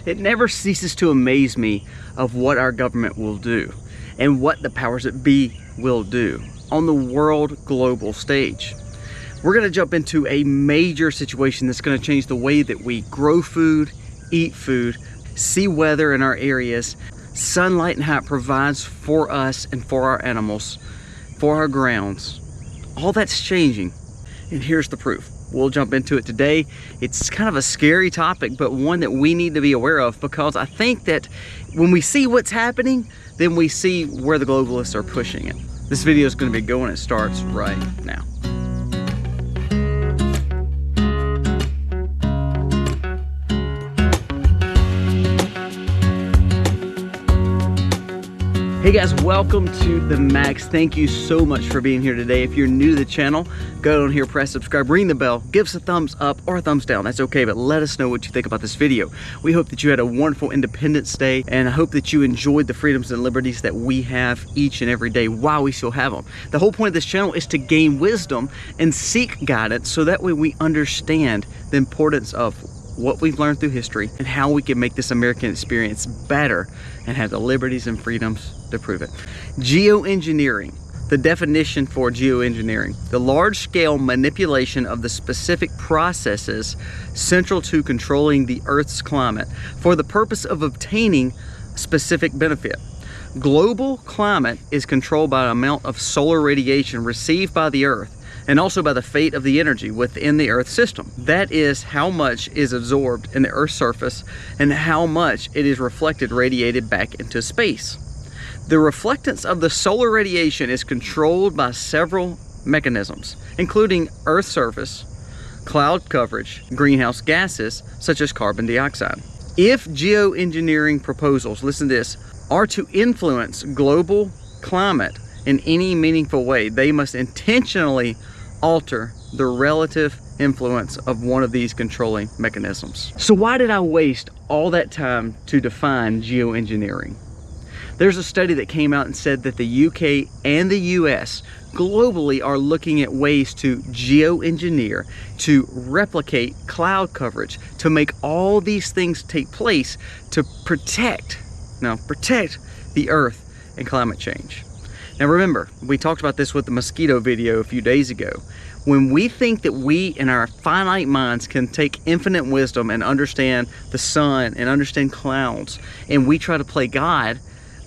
It never ceases to amaze me of what our government will do and what the powers that be will do on the world global stage. We're going to jump into a major situation that's going to change the way that we grow food, eat food, see weather in our areas, sunlight and how it provides for us and for our animals, for our grounds. All that's changing, and here's the proof. We'll jump into it today. It's kind of a scary topic, but one that we need to be aware of, because I think that when we see what's happening, then we see where the globalists are pushing it. This video is going to be going. It starts right now. Hey guys, welcome to the Max. Thank you so much for being here today. If you're new to the channel, go on here, press subscribe, ring the bell, give us a thumbs up or a thumbs down. That's okay, but let us know what you think about this video. We hope that you had a wonderful Independence Day, and I hope that you enjoyed the freedoms and liberties that we have each and every day while we still have them. The whole point of this channel is to gain wisdom and seek guidance, so that way we understand the importance of what we've learned through history and how we can make this American experience better and have the liberties and freedoms to prove it. Geoengineering. The definition for geoengineering: the large-scale manipulation of the specific processes central to controlling the Earth's climate for the purpose of obtaining specific benefit. Global climate is controlled by the amount of solar radiation received by the Earth, and also by the fate of the energy within the Earth system. That is how much is absorbed in the Earth's surface and how much it is reflected, radiated back into space. The reflectance of the solar radiation is controlled by several mechanisms, including Earth's surface, cloud coverage, greenhouse gases such as carbon dioxide. If geoengineering proposals, listen to this, are to influence global climate in any meaningful way, they must intentionally alter the relative influence of one of these controlling mechanisms. So why did I waste all that time to define geoengineering? There's a study that came out and said that the UK and the US globally are looking at ways to geoengineer, to replicate cloud coverage, to make all these things take place to protect the Earth and climate change. Now remember, we talked about this with the mosquito video a few days ago. When we think that we in our finite minds can take infinite wisdom and understand the sun and understand clouds, and we try to play God,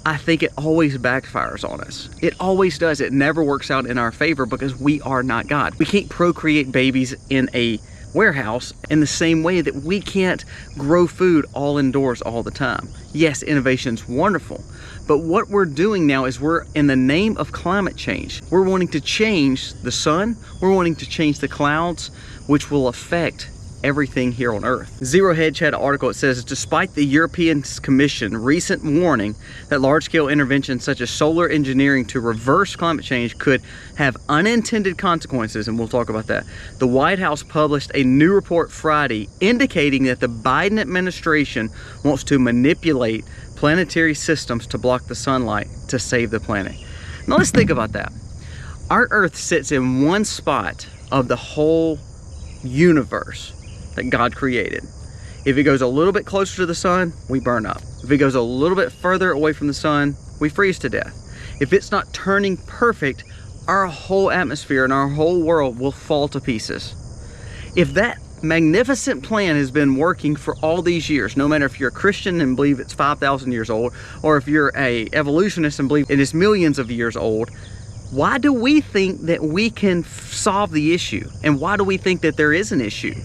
I think it always backfires on us. It always does. It never works out in our favor, because we are not God. We can't procreate babies in a warehouse in the same way that we can't grow food all indoors all the time. Yes, innovation's wonderful, but what we're doing now is we're, in the name of climate change, we're wanting to change the sun, we're wanting to change the clouds, which will affect everything here on Earth. Zero Hedge had an article that says, despite the European Commission recent warning that large-scale interventions such as solar engineering to reverse climate change could have unintended consequences, and we'll talk about that, the White House published a new report Friday indicating that the Biden administration wants to manipulate planetary systems to block the sunlight to save the planet. Now let's think about that. Our Earth sits in one spot of the whole universe that God created. If it goes a little bit closer to the sun, we burn up. If it goes a little bit further away from the sun, we freeze to death. If it's not turning perfect, our whole atmosphere and our whole world will fall to pieces. If that magnificent plan has been working for all these years, no matter if you're a Christian and believe it's 5,000 years old, or if you're a evolutionist and believe it is millions of years old, why do we think that we can solve the issue? And why do we think that there is an issue?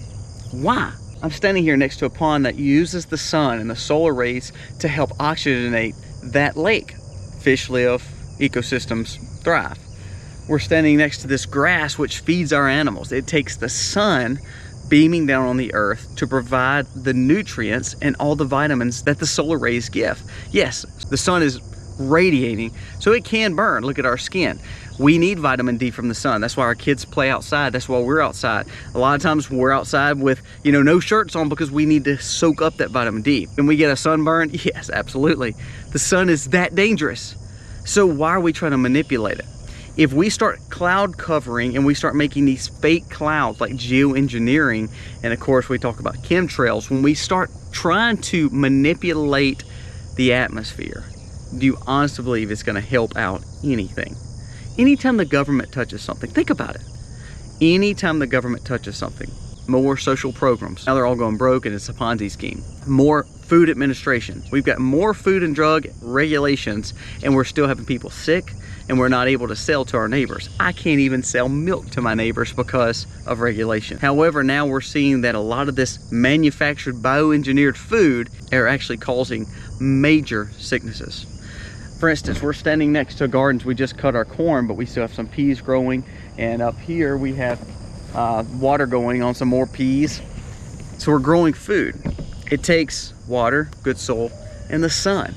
Why? I'm standing here next to a pond that uses the sun and the solar rays to help oxygenate that lake. Fish live, ecosystems thrive. We're standing next to this grass which feeds our animals. It takes the sun beaming down on the Earth to provide the nutrients and all the vitamins that the solar rays give. Yes, the sun is radiating, so it can burn. Look at our skin. We need vitamin D from the sun. That's why our kids play outside. That's why we're outside. A lot of times we're outside with, no shirts on, because we need to soak up that vitamin D. Can we get a sunburn? Yes, absolutely. The sun is that dangerous. So why are we trying to manipulate it? If we start cloud covering and we start making these fake clouds like geoengineering, and of course we talk about chemtrails, when we start trying to manipulate the atmosphere, do you honestly believe it's going to help out anything? Anytime the government touches something, think about it. Anytime the government touches something, more social programs. Now they're all going broke and it's a Ponzi scheme. More food administration. We've got more food and drug regulations and we're still having people sick and we're not able to sell to our neighbors. I can't even sell milk to my neighbors because of regulation. However, now we're seeing that a lot of this manufactured bioengineered food are actually causing major sicknesses. For instance, we're standing next to gardens. We just cut our corn, but we still have some peas growing. And up here we have water going on some more peas. So we're growing food. It takes water, good soil, and the sun.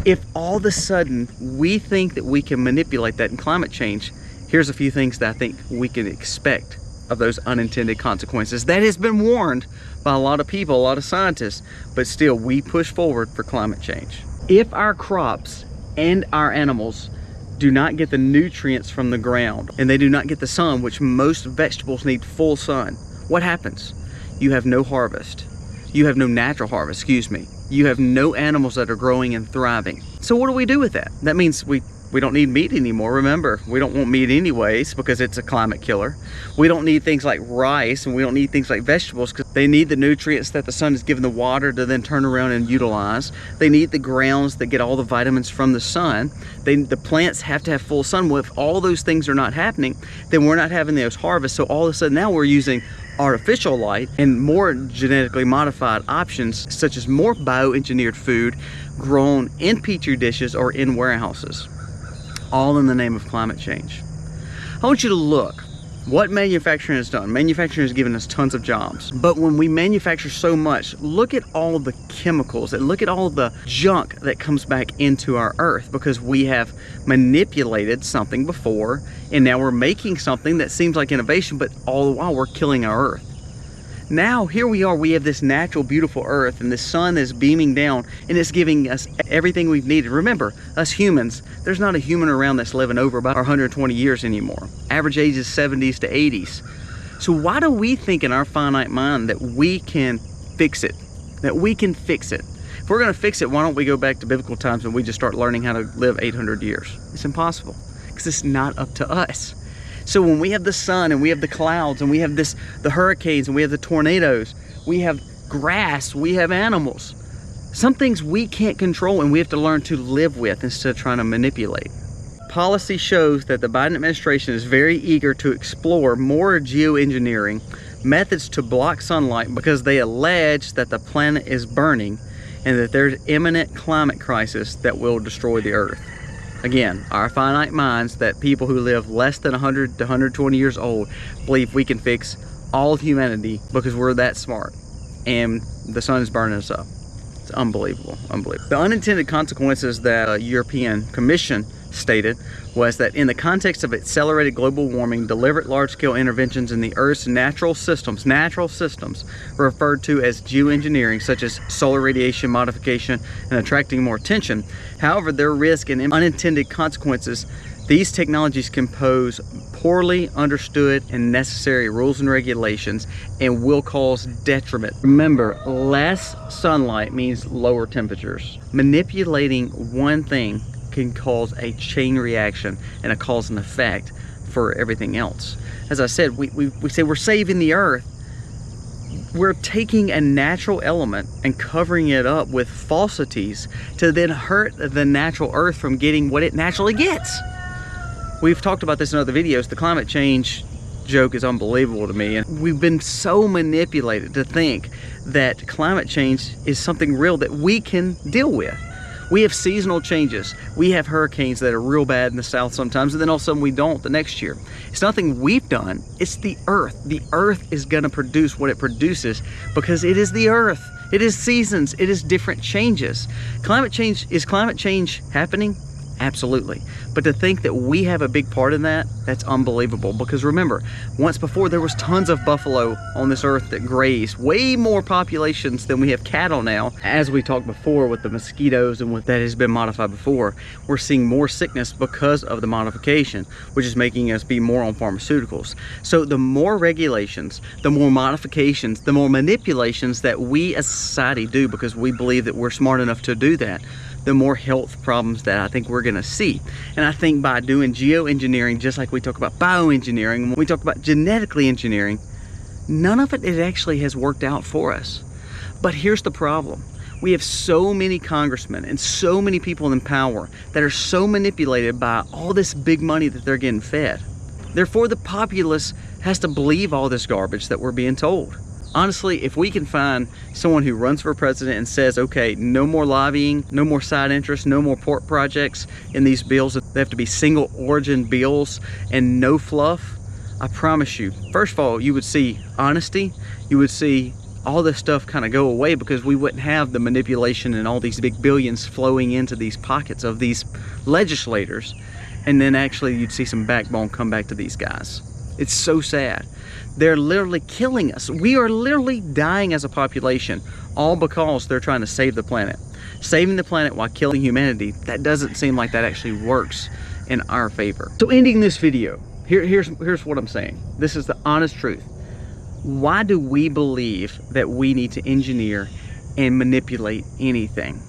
If all of a sudden we think that we can manipulate that in climate change, here's a few things that I think we can expect of those unintended consequences. That has been warned by a lot of people, a lot of scientists, but still we push forward for climate change. If our crops and our animals do not get the nutrients from the ground and they do not get the sun, which most vegetables need full sun, what happens? You have no harvest. You have no natural harvest, excuse me. You have no animals that are growing and thriving. So what do we do with that? That means we don't need meat anymore. Remember, we don't want meat anyways because it's a climate killer. We don't need things like rice and we don't need things like vegetables because they need the nutrients that the sun is giving the water to then turn around and utilize. They need the grounds that get all the vitamins from the sun. The plants have to have full sun. Well, if all those things are not happening, then we're not having those harvests. So all of a sudden now we're using artificial light and more genetically modified options, such as more bioengineered food grown in petri dishes or in warehouses, all in the name of climate change. I want you to look what manufacturing has done. Manufacturing has given us tons of jobs, but when we manufacture so much, look at all the chemicals and look at all the junk that comes back into our earth because we have manipulated something before and now we're making something that seems like innovation, but all the while we're killing our earth. Now here we are, we have this natural beautiful earth and the sun is beaming down and it's giving us everything we've needed. Remember, us humans, there's not a human around that's living over about 120 years anymore. Average age is 70s to 80s. So why do we think in our finite mind that we can fix it? That we can fix it? If we're gonna fix it, why don't we go back to biblical times and we just start learning how to live 800 years? It's impossible because it's not up to us. So when we have the sun and we have the clouds and we have the hurricanes and we have the tornadoes, we have grass, we have animals. Some things we can't control and we have to learn to live with instead of trying to manipulate. Policy shows that the Biden administration is very eager to explore more geoengineering methods to block sunlight because they allege that the planet is burning and that there's imminent climate crisis that will destroy the earth. Again, our finite minds that people who live less than 100 to 120 years old believe we can fix all of humanity because we're that smart and the sun is burning us up. It's unbelievable, unbelievable. The unintended consequences that a European Commission stated was that in the context of accelerated global warming, deliberate large-scale interventions in the Earth's natural systems referred to as geoengineering, such as solar radiation modification and attracting more attention. However, their risk and unintended consequences, these technologies can pose poorly understood and necessary rules and regulations and will cause detriment. Remember, less sunlight means lower temperatures. Manipulating one thing can cause a chain reaction and a cause and effect for everything else. As I said, we say we're saving the earth. We're taking a natural element and covering it up with falsities to then hurt the natural earth from getting what it naturally gets. We've talked about this in other videos. The climate change joke is unbelievable to me, and we've been so manipulated to think that climate change is something real that we can deal with. We have seasonal changes. We have hurricanes that are real bad in the south sometimes, and then all of a sudden we don't the next year. It's nothing we've done, it's the earth. The earth is gonna produce what it produces because it is the earth. It is seasons, it is different changes. Is climate change happening? Absolutely. But to think that we have a big part in that, that's unbelievable. Because remember, once before there was tons of buffalo on this earth that grazed, way more populations than we have cattle now. As we talked before with the mosquitoes and what that has been modified before, we're seeing more sickness because of the modification, which is making us be more on pharmaceuticals. So the more regulations, the more modifications, the more manipulations that we as a society do because we believe that we're smart enough to do that, the more health problems that I think we're gonna see. And I think by doing geoengineering, just like we talk about bioengineering, when we talk about genetically engineering, none of it actually has worked out for us. But here's the problem. We have so many congressmen and so many people in power that are so manipulated by all this big money that they're getting fed. Therefore, the populace has to believe all this garbage that we're being told. Honestly, if we can find someone who runs for president and says, okay, no more lobbying, no more side interests, no more pork projects in these bills, they have to be single origin bills and no fluff, I promise you, first of all, you would see honesty, you would see all this stuff kind of go away because we wouldn't have the manipulation and all these big billions flowing into these pockets of these legislators. And then actually you'd see some backbone come back to these guys. It's so sad. They're literally killing us. We are literally dying as a population, all because they're trying to save the planet. Saving the planet while killing humanity, that doesn't seem like that actually works in our favor. So ending this video, here's what I'm saying. This is the honest truth. Why do we believe that we need to engineer and manipulate anything?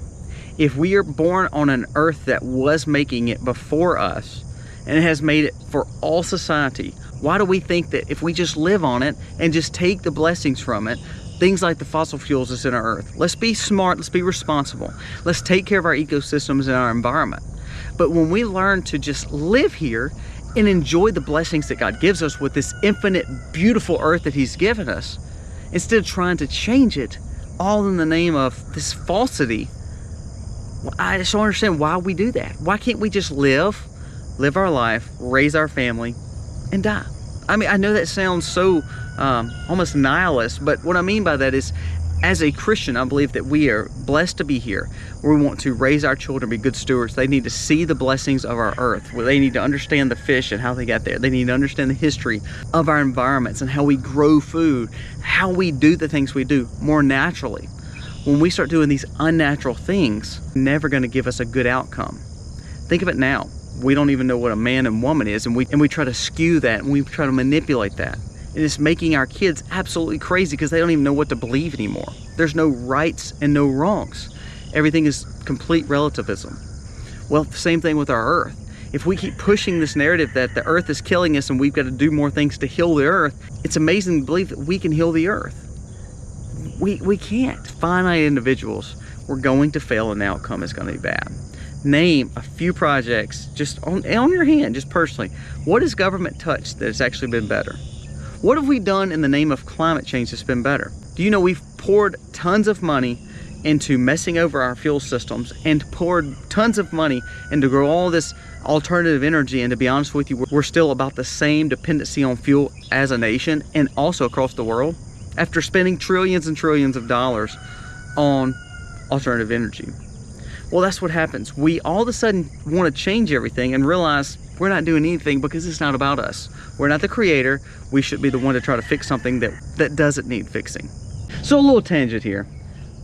If we are born on an earth that was making it before us, and it has made it for all society, why do we think that if we just live on it and just take the blessings from it, things like the fossil fuels that's in our earth? Let's be smart, let's be responsible. Let's take care of our ecosystems and our environment. But when we learn to just live here and enjoy the blessings that God gives us with this infinite, beautiful earth that He's given us, instead of trying to change it, all in the name of this falsity, I just don't understand why we do that. Why can't we just live our life, raise our family, and die? I mean, I know that sounds so almost nihilist, but what I mean by that is, as a Christian, I believe that we are blessed to be here. We want to raise our children, be good stewards. They need to see the blessings of our earth. They need to understand the fish and how they got there. They need to understand the history of our environments and how we grow food, how we do the things we do more naturally. When we start doing these unnatural things, never going to give us a good outcome. Think of it now. We don't even know what a man and woman is, and we try to skew that, and we try to manipulate that. And it's making our kids absolutely crazy because they don't even know what to believe anymore. There's no rights and no wrongs. Everything is complete relativism. Well, the same thing with our earth. If we keep pushing this narrative that the earth is killing us and we've got to do more things to heal the earth, it's amazing to believe that we can heal the earth. We can't. Finite individuals, we're going to fail and the outcome is going to be bad. Name a few projects just on your hand, just personally. What has government touched that has actually been better? What have we done in the name of climate change that's been better? Do you know we've poured tons of money into messing over our fuel systems and poured tons of money into grow all this alternative energy, and to be honest with you, we're still about the same dependency on fuel as a nation and also across the world after spending trillions and trillions of dollars on alternative energy. Well, that's what happens. We all of a sudden want to change everything and realize we're not doing anything because it's not about us. We're not the creator. We should be the one to try to fix something that doesn't need fixing. So a little tangent here,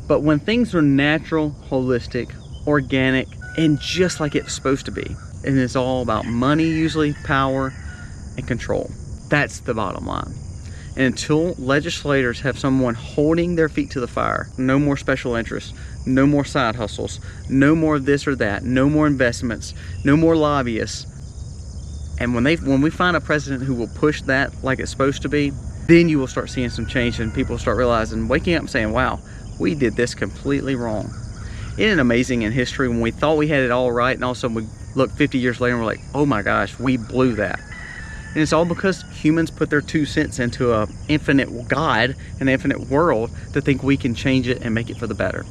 but when things are natural, holistic, organic, and just like it's supposed to be, and it's all about money usually, power, and control. That's the bottom line. And until legislators have someone holding their feet to the fire, no more special interests, no more side hustles, no more of this or that, no more investments, no more lobbyists. And when we find a president who will push that like it's supposed to be, then you will start seeing some change and people start realizing, waking up and saying, wow, we did this completely wrong. Isn't it amazing in history when we thought we had it all right and all of a sudden we look 50 years later and we're like, oh my gosh, we blew that. And it's all because humans put their 2 cents into an infinite God, an infinite world, to think we can change it and make it for the better.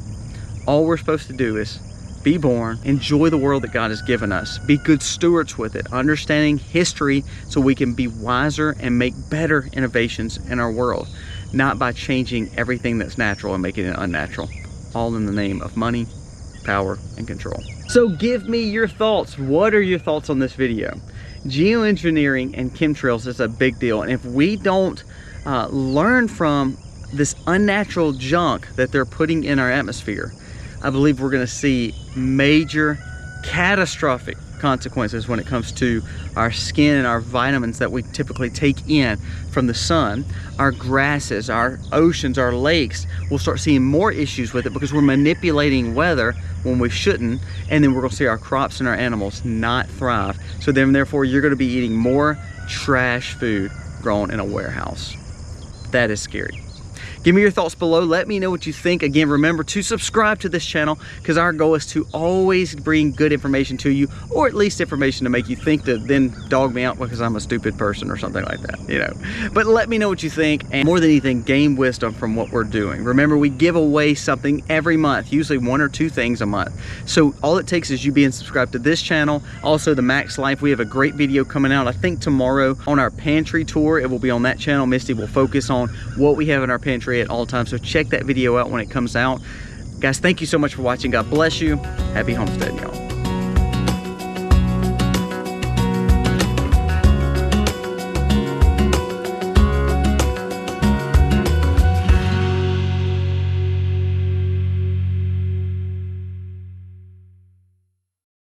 All we're supposed to do is be born, enjoy the world that God has given us, be good stewards with it, understanding history so we can be wiser and make better innovations in our world, not by changing everything that's natural and making it unnatural, all in the name of money power, and control. So give me your thoughts. What are your thoughts on this video? Geoengineering and chemtrails is a big deal, and if we don't learn from this unnatural junk that they're putting in our atmosphere, I believe we're going to see major catastrophic consequences when it comes to our skin and our vitamins that we typically take in from the sun. Our grasses, our oceans, our lakes, we'll start seeing more issues with it because we're manipulating weather when we shouldn't, and then we're going to see our crops and our animals not thrive. So then therefore you're going to be eating more trash food grown in a warehouse. That is scary. Give me your thoughts below. Let me know what you think. Again, remember to subscribe to this channel because our goal is to always bring good information to you, or at least information to make you think, to then dog me out because I'm a stupid person or something like that, you know. But let me know what you think, and more than anything, gain wisdom from what we're doing. Remember, we give away something every month, usually 1 or 2 things a month. So all it takes is you being subscribed to this channel. Also, the Max Life, we have a great video coming out, I think tomorrow, on our pantry tour. It will be on that channel. Misty will focus on what we have in our pantry at all times, so check that video out when it comes out. Guys, thank you so much for watching. God bless you. Happy homesteading, y'all.